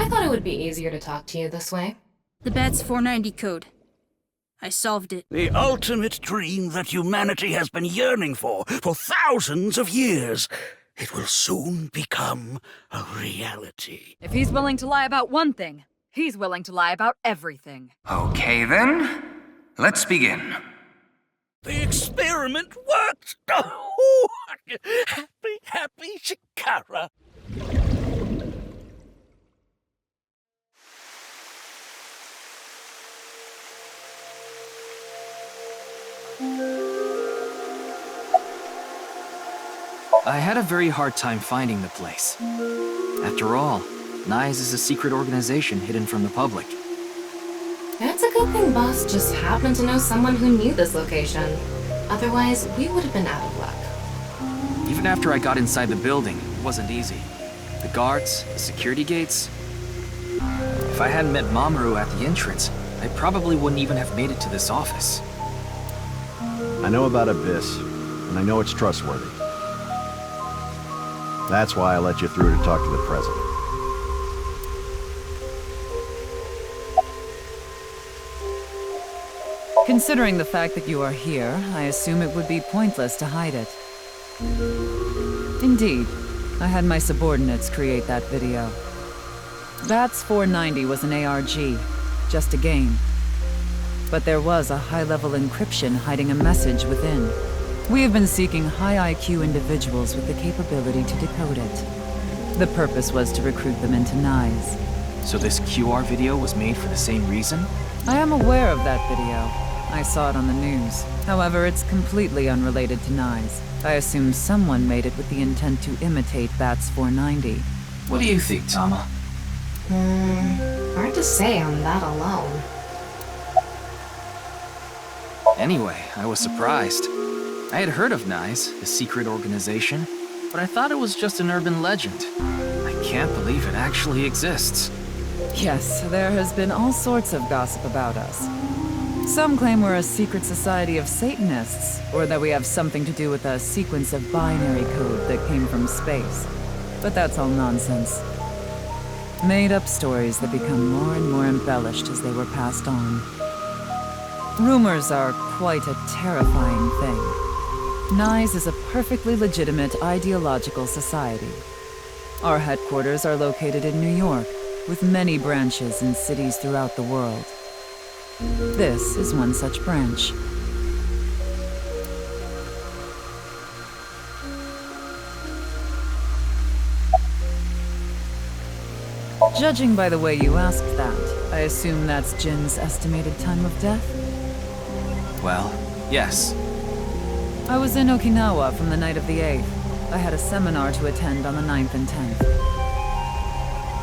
I thought it would be easier to talk to you this way. The Bat's 490 code. I solved it. The ultimate dream that humanity has been yearning for thousands of years. It will soon become a reality. If he's willing to lie about one thing, he's willing to lie about everything. Okay then, let's begin. The experiment worked! Oh, happy Shikara. I had a very hard time finding the place. After all, Naix is a secret organization hidden from the public. It's a good thing Boss just happened to know someone who knew this location. Otherwise, we would have been out of luck. Even after I got inside the building, it wasn't easy. The guards, the security gates. If I hadn't met Mamoru at the entrance, I probably wouldn't even have made it to this office. I know about Abyss, and I know it's trustworthy. That's why I let you through to talk to the president. Considering the fact that you are here, I assume it would be pointless to hide it. Indeed, I had my subordinates create that video. Bat's 490 was an ARG, just a game. But there was a high-level encryption hiding a message within. We have been seeking high IQ individuals with the capability to decode it. The purpose was to recruit them into Naix. So this QR video was made for the same reason? I am aware of that video. I saw it on the news. However, it's completely unrelated to Naix. I assume someone made it with the intent to imitate Bat's 490. What do you think, Tama? Hard to say on that alone. Anyway, I was surprised. I had heard of Naix, the secret organization, but I thought it was just an urban legend. I can't believe it actually exists. Yes, there has been all sorts of gossip about us. Some claim we're a secret society of Satanists, or that we have something to do with a sequence of binary code that came from space. But that's all nonsense. Made-up stories that become more and more embellished as they were passed on. Rumors are quite a terrifying thing. Naix is a perfectly legitimate ideological society. Our headquarters are located in New York, with many branches in cities throughout the world. This is one such branch. Judging by the way you asked that, I assume that's Jin's estimated time of death? Well, yes. I was in Okinawa from the night of the 8th. I had a seminar to attend on the 9th and 10th.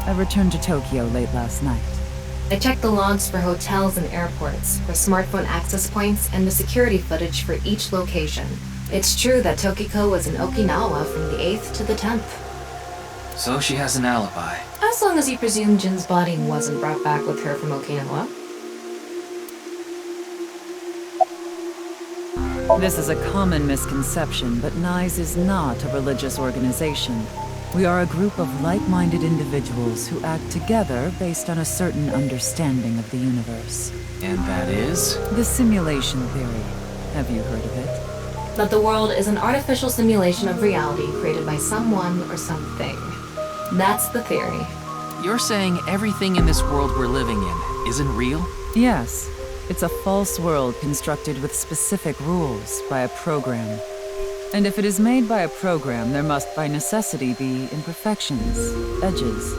I returned to Tokyo late last night. I checked the logs for hotels and airports, for smartphone access points, and the security footage for each location. It's true that Tokiko was in Okinawa from the 8th to the 10th. So she has an alibi. As long as you presume Jin's body wasn't brought back with her from Okinawa. This is a common misconception, but Naix is not a religious organization. We are a group of like-minded individuals who act together based on a certain understanding of the universe. And that is? The simulation theory. Have you heard of it? That the world is an artificial simulation of reality created by someone or something. That's the theory. You're saying everything in this world we're living in isn't real? Yes. It's a false world constructed with specific rules by a program. And if it is made by a program, there must by necessity be imperfections, edges,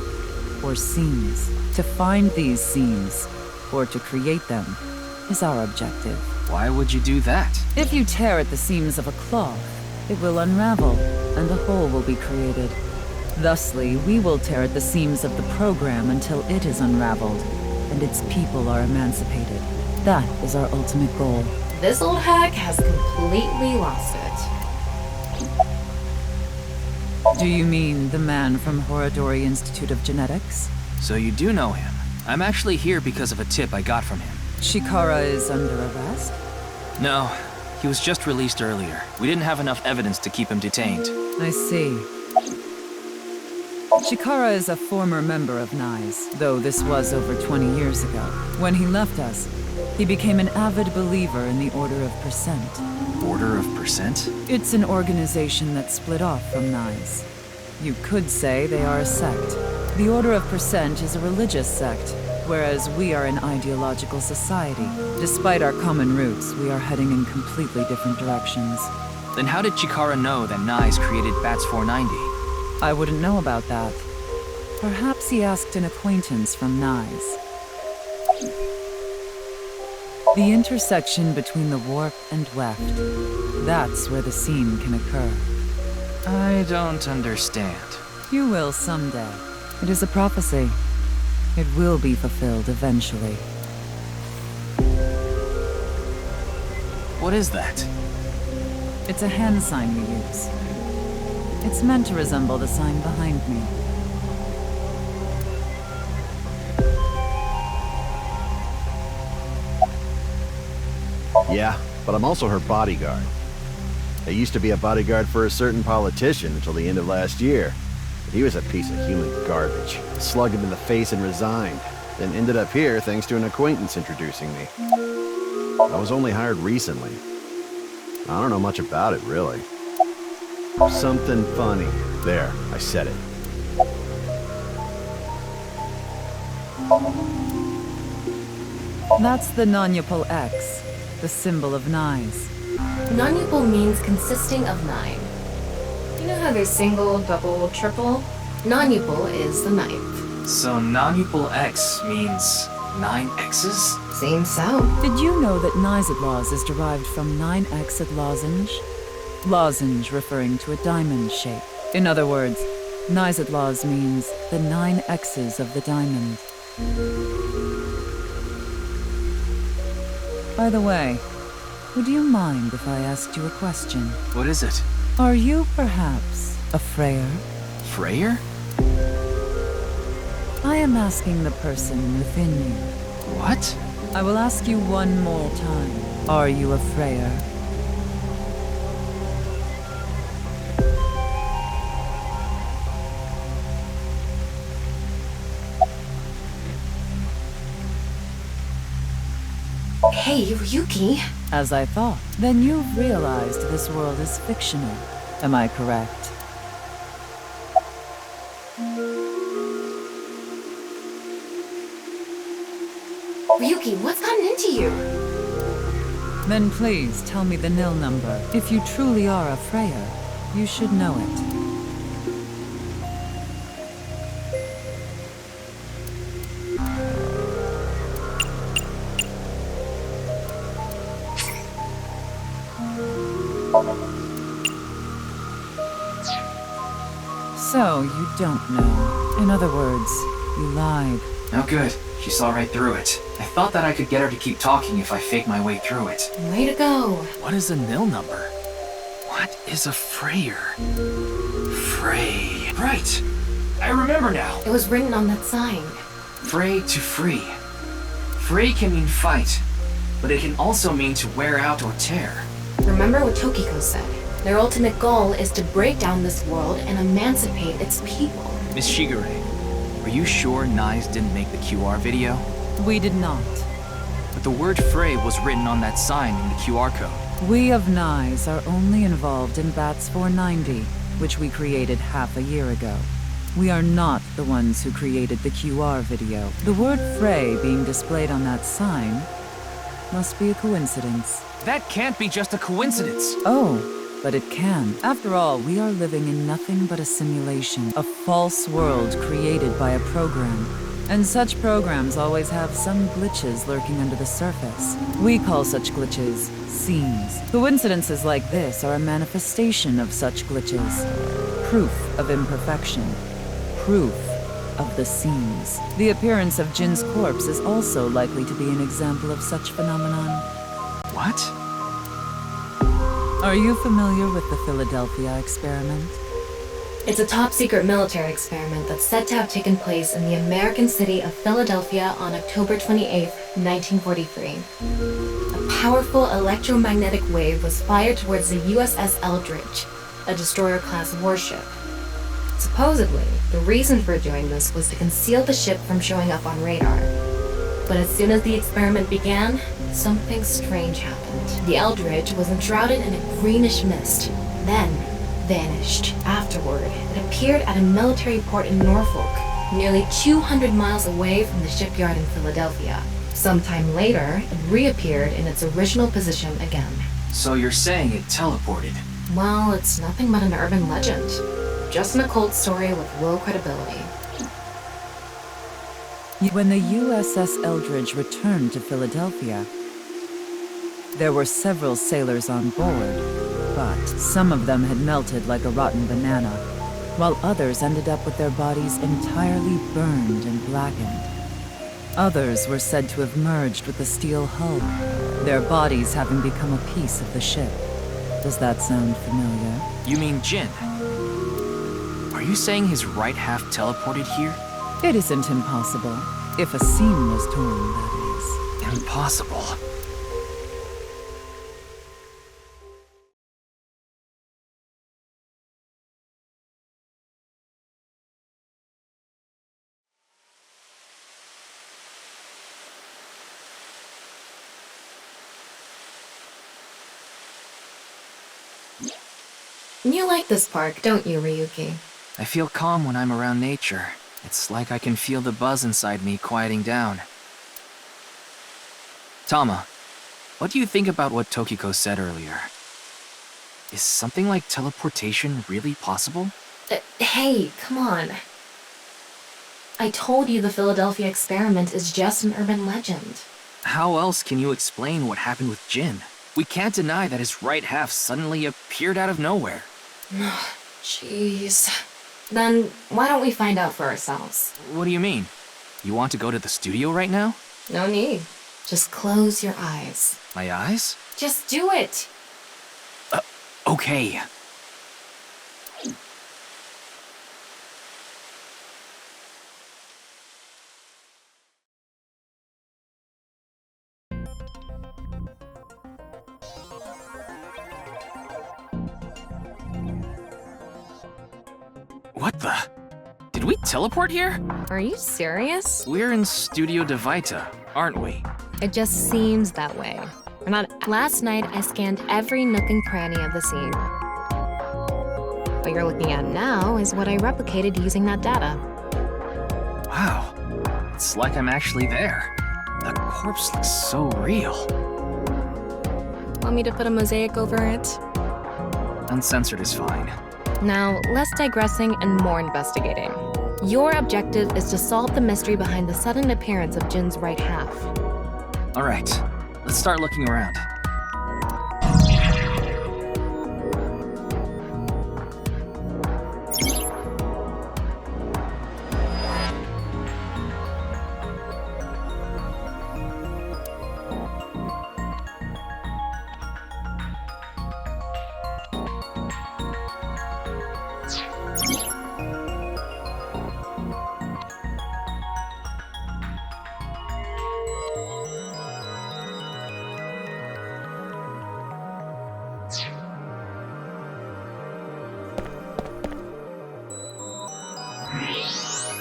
or seams. To find these seams, or to create them, is our objective. Why would you do that? If you tear at the seams of a cloth, it will unravel, and a hole will be created. Thusly, we will tear at the seams of the program until it is unraveled, and its people are emancipated. That is our ultimate goal. This old hack has completely lost it. Do you mean the man from Horodori Institute of Genetics? So you do know him. I'm actually here because of a tip I got from him. Shikara is under arrest? No, he was just released earlier. We didn't have enough evidence to keep him detained. I see. Chikara is a former member of Naix, though this was over 20 years ago. When he left us, he became an avid believer in the Order of Percent. Order of Percent? It's an organization that split off from Naix. You could say they are a sect. The Order of Percent is a religious sect, whereas we are an ideological society. Despite our common roots, we are heading in completely different directions. Then how did Chikara know that Naix created Bats 490? I wouldn't know about that. Perhaps he asked an acquaintance from Naix. The intersection between the warp and weft. That's where the scene can occur. I don't understand. You will someday. It is a prophecy. It will be fulfilled eventually. What is that? It's a hand sign we use. It's meant to resemble the sign behind me. Yeah, but I'm also her bodyguard. I used to be a bodyguard for a certain politician until the end of last year. He was a piece of human garbage. Slugged him in the face and resigned. Then ended up here thanks to an acquaintance introducing me. I was only hired recently. I don't know much about it, really. Something funny. There, I said it. That's the non-Yupal X, the symbol of Naix. Non-Yupal means consisting of 9. You know how there's single, double, triple? Non-Yupal is the 9th. So non-Yupal X means 9 X's? Seems so. Did you know that Naizadlaws is derived from 9-Xed lozenge? Lozenge referring to a diamond shape. In other words, Naizadlaws means the 9 X's of the diamond. By the way, would you mind if I asked you a question? What is it? Are you perhaps a Freyer? Freyer? I am asking the person within you. What? I will ask you one more time. Are you a Freyer? Hey, Ryuki. As I thought. Then you've realized this world is fictional. Am I correct? Ryuki, what's gotten into you? Then please tell me the nil number. If you truly are a Freya, you should know it. So, you don't know. In other words, you lied. Oh good. She saw right through it. I thought that I could get her to keep talking if I fake my way through it. Way to go. What is a nil number? What is a Freyer? Frey. Right. I remember now. It was written on that sign. Frey to free. Frey can mean fight, but it can also mean to wear out or tear. Remember what Tokiko said. Their ultimate goal is to break down this world and emancipate its people. Miss Shigure, are you sure Naix didn't make the QR video? We did not. But the word Frey was written on that sign in the QR code. We of Naix are only involved in Bats 490, which we created half a year ago. We are not the ones who created the QR video. The word Frey being displayed on that sign must be a coincidence. That can't be just a coincidence. Oh, but it can. After all, we are living in nothing but a simulation, a false world created by a program. And such programs always have some glitches lurking under the surface. We call such glitches seams. Coincidences like this are a manifestation of such glitches. Proof of imperfection. Proof of the seams. The appearance of Jin's corpse is also likely to be an example of such phenomenon. What? Are you familiar with the Philadelphia experiment? It's a top-secret military experiment that's said to have taken place in the American city of Philadelphia on October 28, 1943. A powerful electromagnetic wave was fired towards the USS Eldridge, a destroyer-class warship. Supposedly, the reason for doing this was to conceal the ship from showing up on radar. But as soon as the experiment began, something strange happened. The Eldridge was enshrouded in a greenish mist, then vanished. Afterward, it appeared at a military port in Norfolk, nearly 200 miles away from the shipyard in Philadelphia. Sometime later, it reappeared in its original position again. So you're saying it teleported? Well, it's nothing but an urban legend. Just an occult story with low credibility. When the USS Eldridge returned to Philadelphia, there were several sailors on board, but some of them had melted like a rotten banana, while others ended up with their bodies entirely burned and blackened. Others were said to have merged with the steel hull, their bodies having become a piece of the ship. Does that sound familiar? You mean Jin? Are you saying his right half teleported here? It isn't impossible. If a seam was torn, that is. Impossible. You like this park, don't you, Ryuki? I feel calm when I'm around nature. It's like I can feel the buzz inside me quieting down. Tama, what do you think about what Tokiko said earlier? Is something like teleportation really possible? Hey, come on. I told you the Philadelphia experiment is just an urban legend. How else can you explain what happened with Jin? We can't deny that his right half suddenly appeared out of nowhere. Jeez. Then why don't we find out for ourselves? What do you mean? You want to go to the studio right now? No need. Just close your eyes. My eyes? Just do it! Okay. What the? Did we teleport here? Are you serious? We're in Studio Dvaita, aren't we? It just seems that way. We're not. Last night, I scanned every nook and cranny of the scene. What you're looking at now is what I replicated using that data. Wow. It's like I'm actually there. The corpse looks so real. Want me to put a mosaic over it? Uncensored is fine. Now, less digressing and more investigating. Your objective is to solve the mystery behind the sudden appearance of Jin's right half. All right, let's start looking around.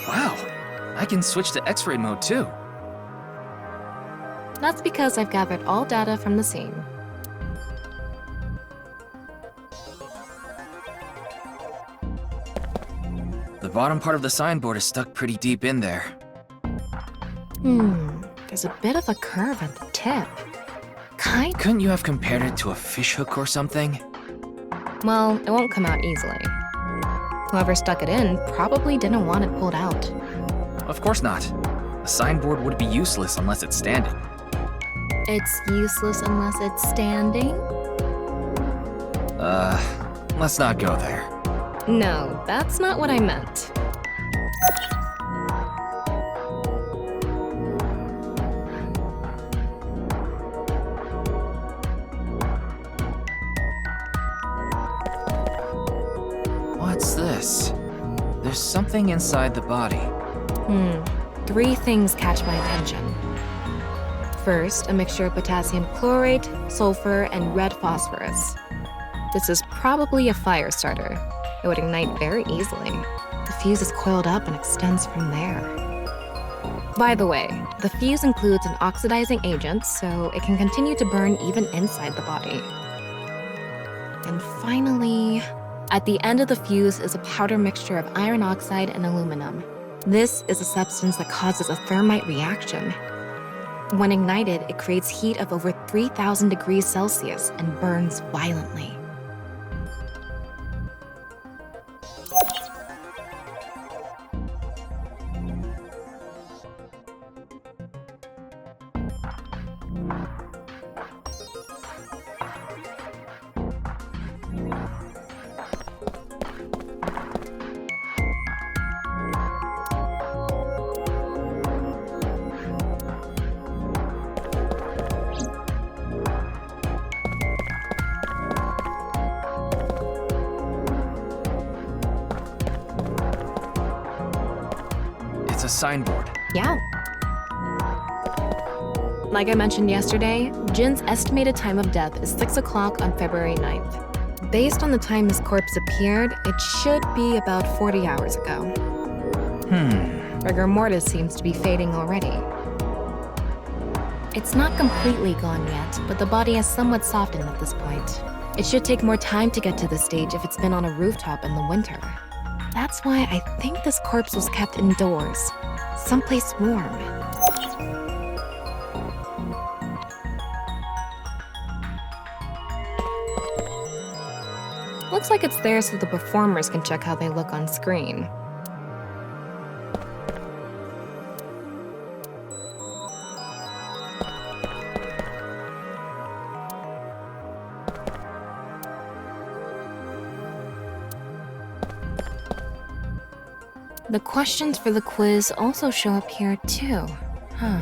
Wow, I can switch to X-ray mode too. That's because I've gathered all data from the scene. The bottom part of the signboard is stuck pretty deep in there. There's a bit of a curve at the tip. Couldn't you have compared it to a fishhook or something? Well, it won't come out easily. Whoever stuck it in probably didn't want it pulled out. Of course not. A signboard would be useless unless it's standing. It's useless unless it's standing? Let's not go there. No, that's not what I meant. What's this? There's something inside the body. 3 things catch my attention. First, a mixture of potassium chlorate, sulfur, and red phosphorus. This is probably a fire starter. It would ignite very easily. fuse is coiled up and extends from there. By the way, the fuse includes an oxidizing agent, so it can continue to burn even inside the body. And finally, at the end of the fuse is a powder mixture of iron oxide and aluminum. This is a substance that causes a thermite reaction. When ignited, it creates heat of over 3,000 degrees Celsius and burns violently. It's a signboard. Yeah. Like I mentioned yesterday, Jin's estimated time of death is 6 o'clock on February 9th. Based on the time his corpse appeared, it should be about 40 hours ago. Rigor mortis seems to be fading already. It's not completely gone yet, but the body has somewhat softened at this point. It should take more time to get to this stage if it's been on a rooftop in the winter. That's why I think this corpse was kept indoors, someplace warm. Looks like it's there so the performers can check how they look on screen. The questions for the quiz also show up here too, huh?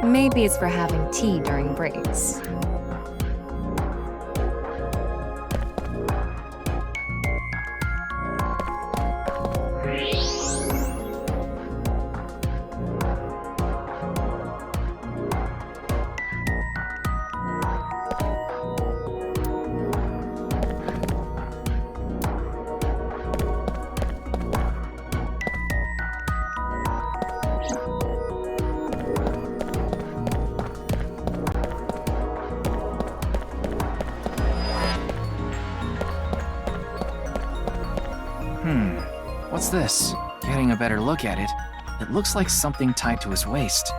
Maybe it's for having tea during breaks. What's this? Getting a better look at it, it looks like something tied to his waist.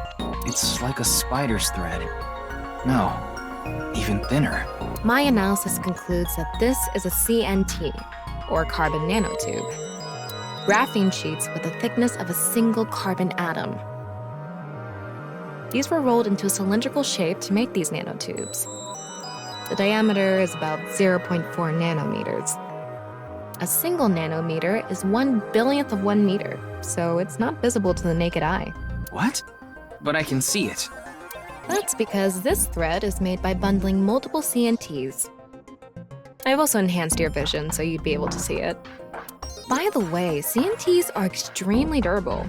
It's like a spider's thread. No, even thinner. My analysis concludes that this is a CNT, or carbon nanotube. Graphene sheets with the thickness of a single carbon atom. These were rolled into a cylindrical shape to make these nanotubes. The diameter is about 0.4 nanometers. A single nanometer is 1/1000th of 1 meter, so it's not visible to the naked eye. What? But I can see it. That's because this thread is made by bundling multiple CNTs. I've also enhanced your vision so you'd be able to see it. By the way, CNTs are extremely durable.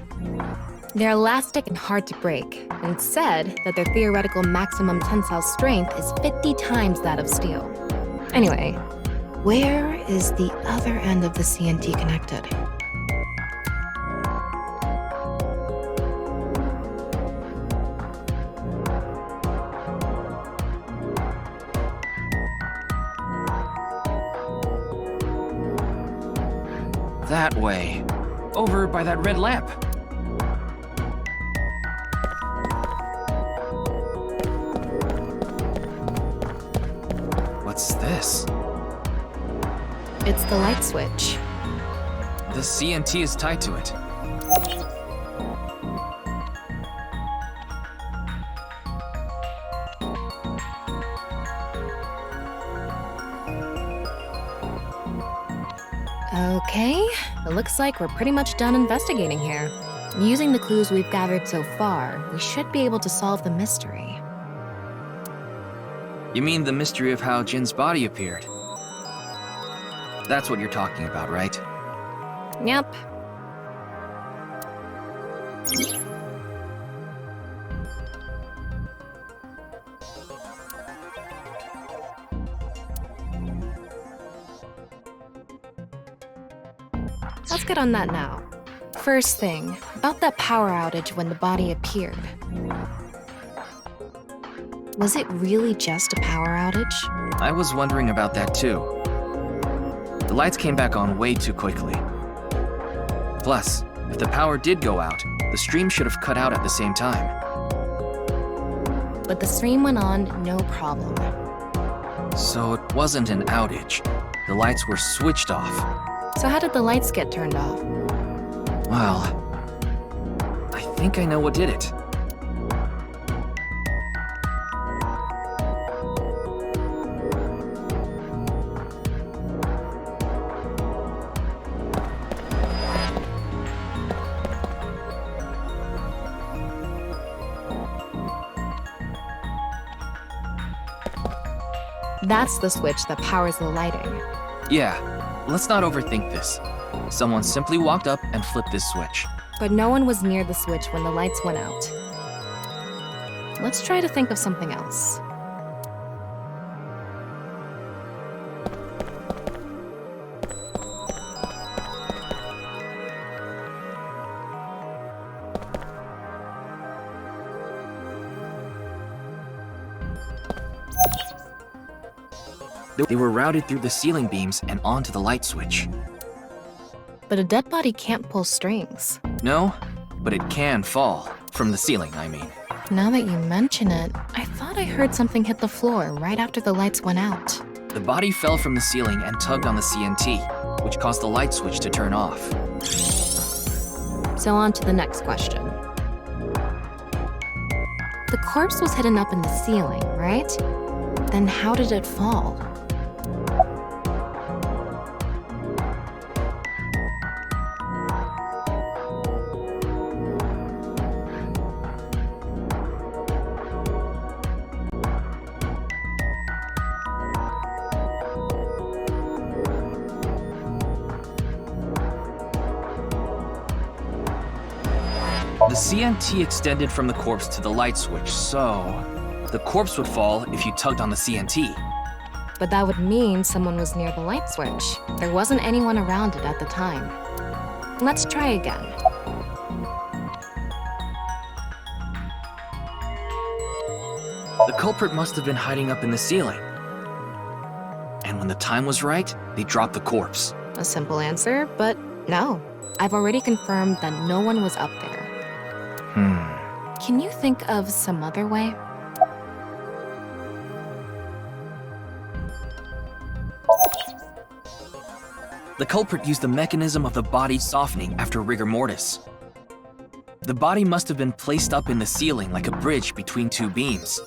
They're elastic and hard to break, and it's said that their theoretical maximum tensile strength is 50 times that of steel. Anyway, where is the other end of the CNT connected? That way. Over by that red lamp. What's this? It's the light switch. The CNT is tied to it. Okay, it looks like we're pretty much done investigating here. Using the clues we've gathered so far, we should be able to solve the mystery. You mean the mystery of how Jin's body appeared? That's what you're talking about, right? Yep. Let's get on that now. First thing, about that power outage when the body appeared. Was it really just a power outage? I was wondering about that too. The lights came back on way too quickly. Plus, if the power did go out, the stream should have cut out at the same time. But the stream went on, no problem. So it wasn't an outage. The lights were switched off. So how did the lights get turned off? Well, I think I know what did it. That's the switch that powers the lighting. Yeah, let's not overthink this. Someone simply walked up and flipped this switch. But no one was near the switch when the lights went out. Let's try to think of something else. They were routed through the ceiling beams and onto the light switch. But a dead body can't pull strings. No, but it can fall. From the ceiling, I mean. Now that you mention it, I thought I heard something hit the floor right after the lights went out. The body fell from the ceiling and tugged on the CNT, which caused the light switch to turn off. So on to the next question. The corpse was hidden up in the ceiling, right? Then how did it fall? The CNT extended from the corpse to the light switch, so the corpse would fall if you tugged on the CNT. But that would mean someone was near the light switch. There wasn't anyone around it at the time. Let's try again. The culprit must have been hiding up in the ceiling. And when the time was right, they dropped the corpse. A simple answer, but no. I've already confirmed that no one was up there. Can you think of some other way? The culprit used the mechanism of the body softening after rigor mortis. The body must have been placed up in the ceiling like a bridge between two beams.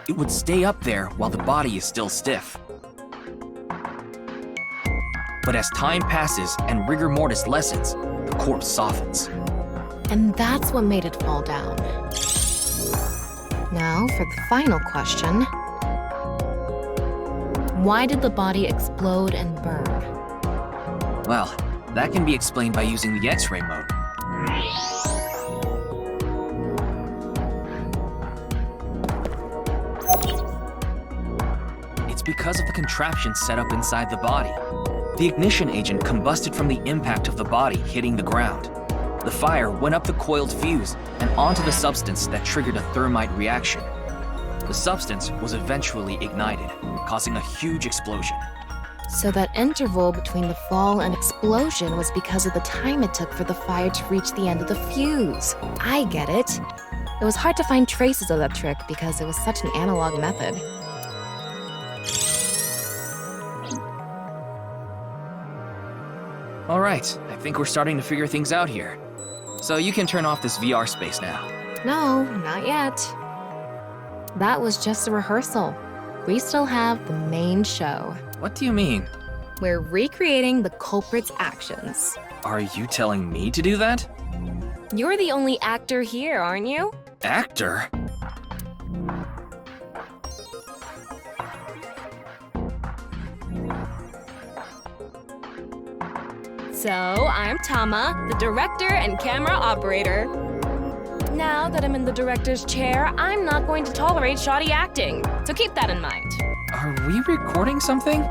It would stay up there while the body is still stiff. But as time passes and rigor mortis lessens, the corpse softens. And that's what made it fall down. Now for the final question. Why did the body explode and burn? Well, that can be explained by using the X-ray mode. It's because of the contraption set up inside the body. The ignition agent combusted from the impact of the body hitting the ground. The fire went up the coiled fuse and onto the substance that triggered a thermite reaction. The substance was eventually ignited, causing a huge explosion. So that interval between the fall and explosion was because of the time it took for the fire to reach the end of the fuse. I get it. It was hard to find traces of that trick because it was such an analog method. All right, I think we're starting to figure things out here. So you can turn off this VR space now. No, not yet. That was just a rehearsal. We still have the main show. What do you mean? We're recreating the culprit's actions. Are you telling me to do that? You're the only actor here, aren't you? Actor? So, I'm Tama, the director and camera operator. Now that I'm in the director's chair, I'm not going to tolerate shoddy acting, so keep that in mind. Are we recording something?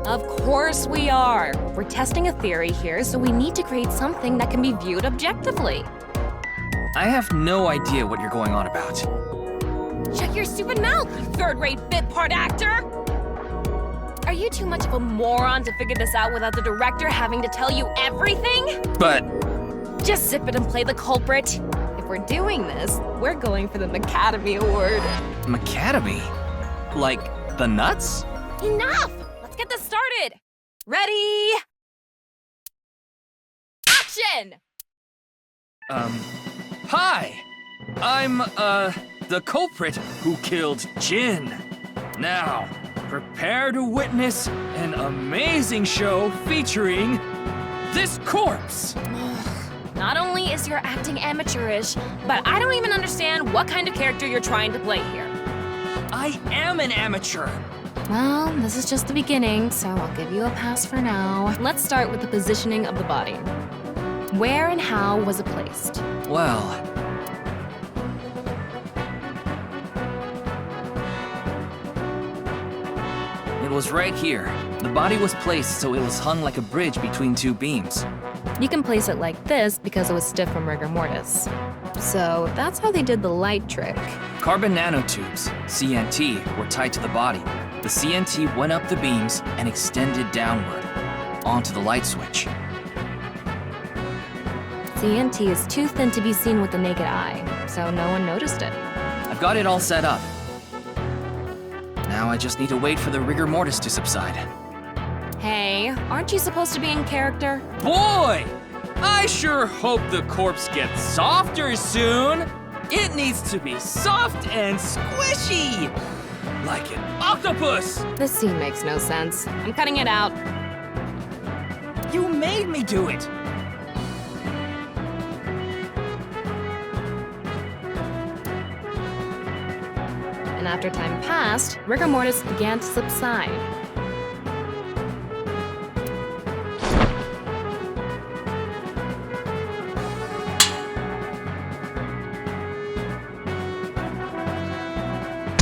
Of course we are. We're testing a theory here, so we need to create something that can be viewed objectively. I have no idea what you're going on about. Shut your stupid mouth, you third-rate bit part actor! Are you too much of a moron to figure this out without the director having to tell you everything? But... Just zip it and play the culprit. If we're doing this, we're going for the Academy Award. Macadamy? Like, the nuts? Enough! Let's get this started! Ready? Action! Hi! I'm, the culprit who killed Jin. Now, prepare to witness an amazing show featuring this corpse. Not only is your acting amateurish, but I don't even understand what kind of character you're trying to play here. I am an amateur. Well, this is just the beginning, so I'll give you a pass for now. Let's start with the positioning of the body. Where and how was it placed? Well... It was right here. The body was placed so it was hung like a bridge between two beams. You can place it like this because it was stiff from rigor mortis. So that's how they did the light trick. Carbon nanotubes, CNT, were tied to the body. The CNT went up the beams and extended downward, onto the light switch. CNT is too thin to be seen with the naked eye, so no one noticed it. I've got it all set up. Now I just need to wait for the rigor mortis to subside. Hey, aren't you supposed to be in character? Boy! I sure hope the corpse gets softer soon! It needs to be soft and squishy! Like an octopus! This scene makes no sense. I'm cutting it out. You made me do it! And after time passed, rigor mortis began to subside.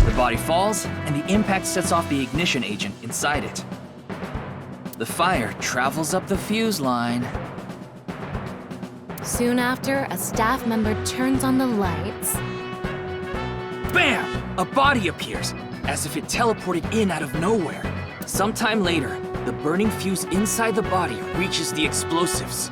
The body falls, and the impact sets off the ignition agent inside it. The fire travels up the fuse line. Soon after, a staff member turns on the lights. Bam! A body appears, as if it teleported in out of nowhere. Sometime later, the burning fuse inside the body reaches the explosives.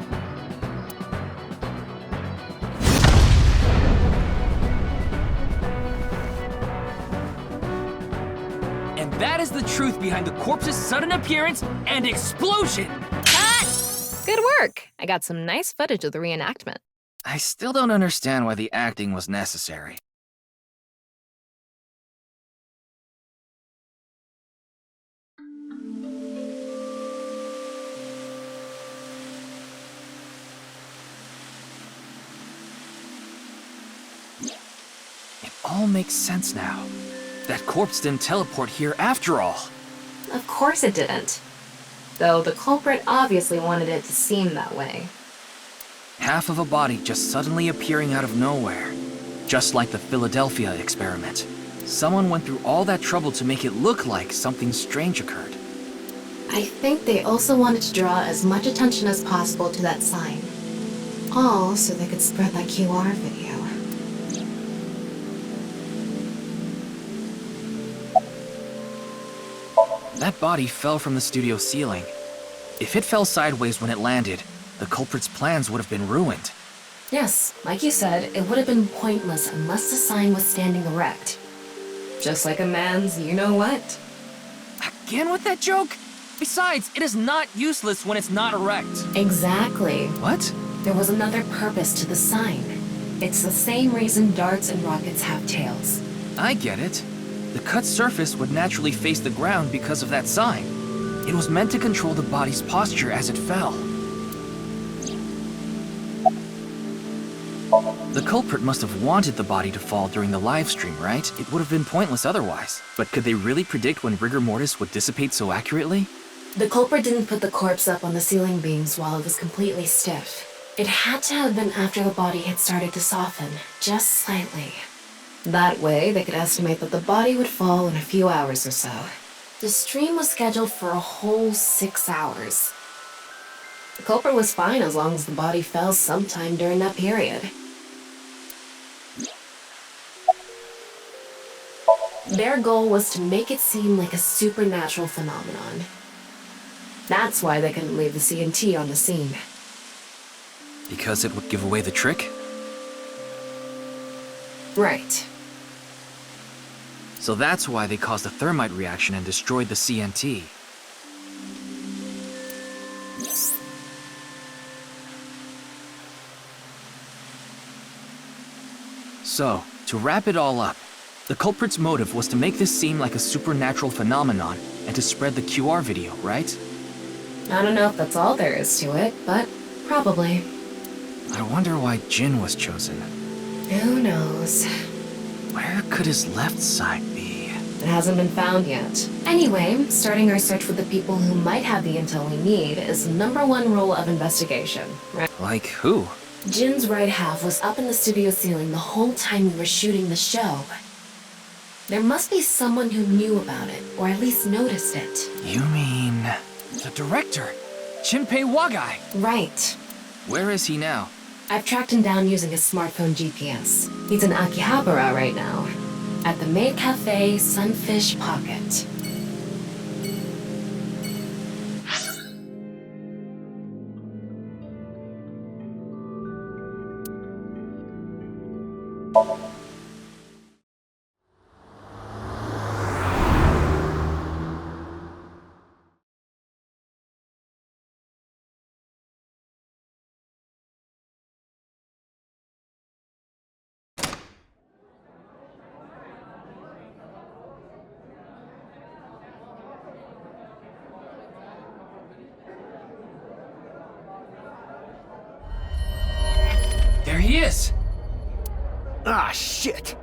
And that is the truth behind the corpse's sudden appearance and explosion! Cut! Good work! I got some nice footage of the reenactment. I still don't understand why the acting was necessary. It all makes sense now. That corpse didn't teleport here after all. Of course it didn't. Though the culprit obviously wanted it to seem that way. Half of a body just suddenly appearing out of nowhere. Just like the Philadelphia experiment. Someone went through all that trouble to make it look like something strange occurred. I think they also wanted to draw as much attention as possible to that sign. All so they could spread that QR video. That body fell from the studio ceiling. If it fell sideways when it landed, the culprit's plans would have been ruined. Yes, like you said, it would have been pointless unless the sign was standing erect. Just like a man's you-know-what. Again with that joke? Besides, it is not useless when it's not erect. Exactly. What? There was another purpose to the sign. It's the same reason darts and rockets have tails. I get it. The cut surface would naturally face the ground because of that sign. It was meant to control the body's posture as it fell. The culprit must have wanted the body to fall during the live stream, right? It would have been pointless otherwise. But could they really predict when rigor mortis would dissipate so accurately? The culprit didn't put the corpse up on the ceiling beams while it was completely stiff. It had to have been after the body had started to soften, just slightly. That way, they could estimate that the body would fall in a few hours or so. The stream was scheduled for a whole 6 hours. The culprit was fine as long as the body fell sometime during that period. Their goal was to make it seem like a supernatural phenomenon. That's why they couldn't leave the CNT on the scene. Because it would give away the trick? Right. So that's why they caused a thermite reaction and destroyed the CNT. So, to wrap it all up, the culprit's motive was to make this seem like a supernatural phenomenon and to spread the QR video, right? I don't know if that's all there is to it, but probably. I wonder why Jin was chosen. Who knows? Where could his left side be? It hasn't been found yet. Anyway, starting our search for the people who might have the intel we need is the #1 rule of investigation, right? Like who? Jin's right half was up in the studio ceiling the whole time we were shooting the show. There must be someone who knew about it, or at least noticed it. You mean... the director? Shinpei Wagai? Right. Where is he now? I've tracked him down using his smartphone GPS. He's in Akihabara right now, at the Maid Cafe Sunfish Pocket. There he is! Ah, shit!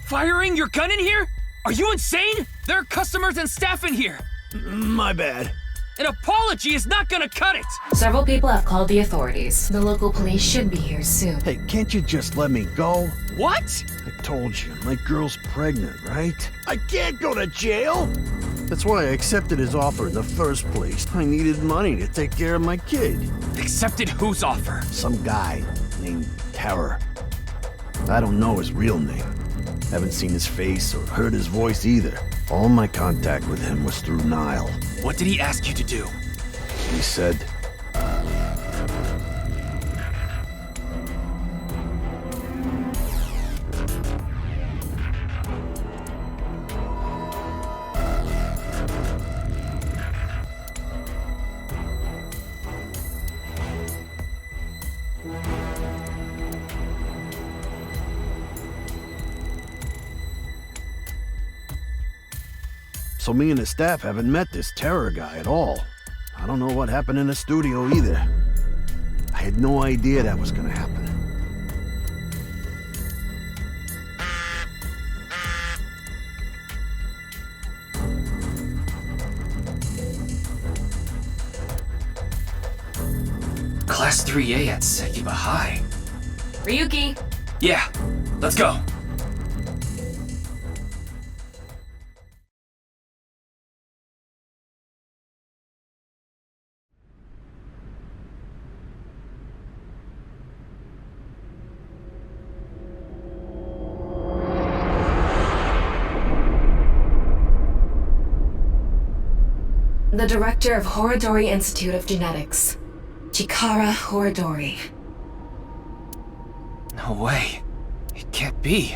Firing your gun in here? Are you insane? There are customers and staff in here! My bad. An apology is not gonna cut it! Several people have called the authorities. The local police should be here soon. Hey, can't you just let me go? What? I told you, my girl's pregnant, right? I can't go to jail! That's why I accepted his offer in the first place. I needed money to take care of my kid. Accepted whose offer? Some guy named Terror. I don't know his real name. Haven't seen his face or heard his voice either. All my contact with him was through Nile. What did he ask you to do? He said... So me and the staff haven't met this Terror guy at all. I don't know what happened in the studio either. I had no idea that was gonna happen. Class 3A at Sekiba High. Ryuki! Yeah, let's go. The director of Horodori Institute of Genetics. Chikara Horodori. No way. It can't be.